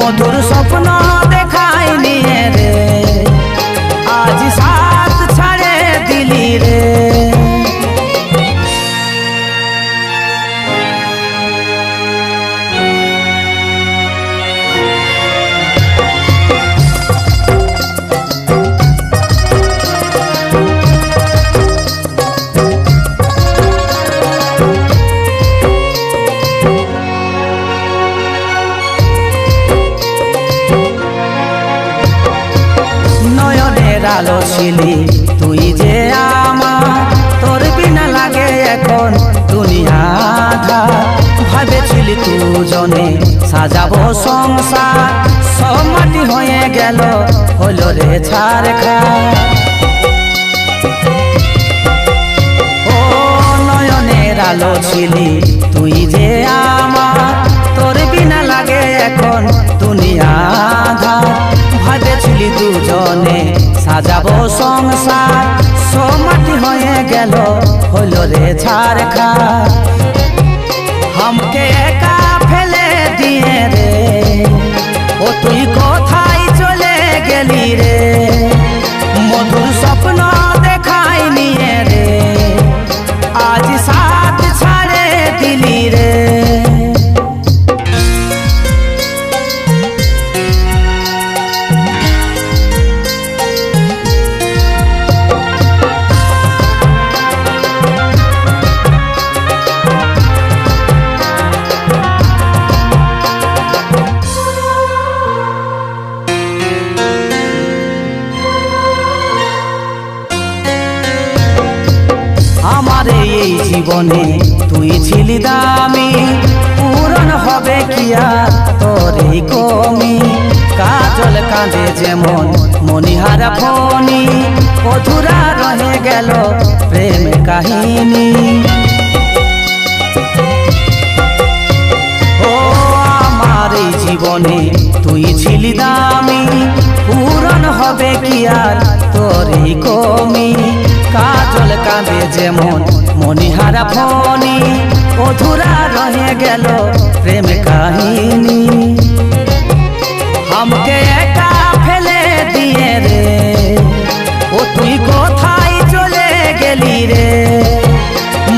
মধুর স্বপ্ন দেখাই নিয়ে রে আজ সাথ ছাড়ে দিলি রে। আলো ছিলি তুই যে আমার, তোর বিনা লাগে এখন দুনিয়া আধার। ভাবেছিলি দুজনে সাজাবো সংসার, সব মাটি হয়ে গেল হলো রে ছারখার। ও নয়নের আলো ছিলি তুই যে আমার, তোর বিনা লাগে এখন দুনিয়া আধার। ভাবেছিলি দুজনে সাজাবো সংসার, সব মাটি হয়ে গেল হলো রে ছারখার। हमके एका फेले दिए रे ओ तुई कोथाय चले गेली रे। मधुर स्वप्न देखाई निये रे आज साथ छाड़े दिली रे। আমার এই জীবনে তুই ছিলি দামি, পূরণ হবে কি আর তোর এই কমি। কাজল কাঁদে যেমন মনিহারা ফণি, অধুরা রহে গেল প্রেম কাহিনী। ও আমার এই জীবনে তুই ছিলি দামি, পূরণ হবে কি আর তোর এই কমি। কাজল কাঁদে যেমন মনিহারা ফণি, অধুরা রহে গেল প্রেম কাহিনী। हमके एका फेले दिए रे ओ तुई कोथाय चले गेली रे।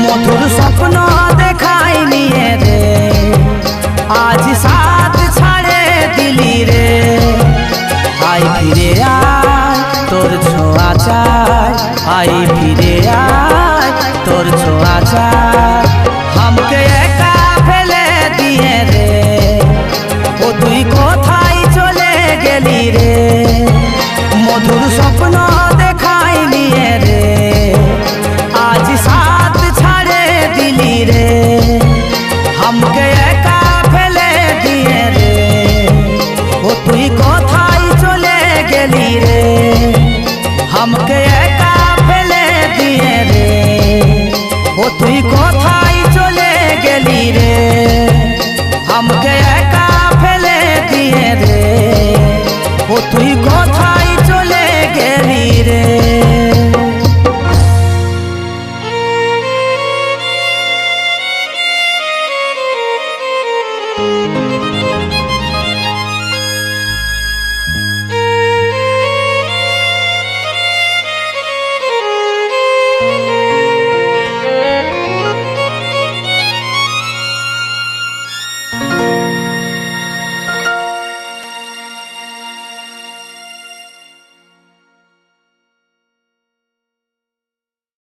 मधुर स्वप्न देखाई निये रे आज साथ छाड़े दिली रे। आई फिरे आय तोर ছোঁয়া চাই, आई फिरे आय तोर ছোঁয়া চাই। हमके एका फेले दिए रे ओ तुई कोथाय चले गेली रे। मधुर स्वप्न देखाई निये रे आज साथ छाड़े दिली रे। हमके एका फेले दिए रे ओ तुई कोथाय चले गेली रे। हमके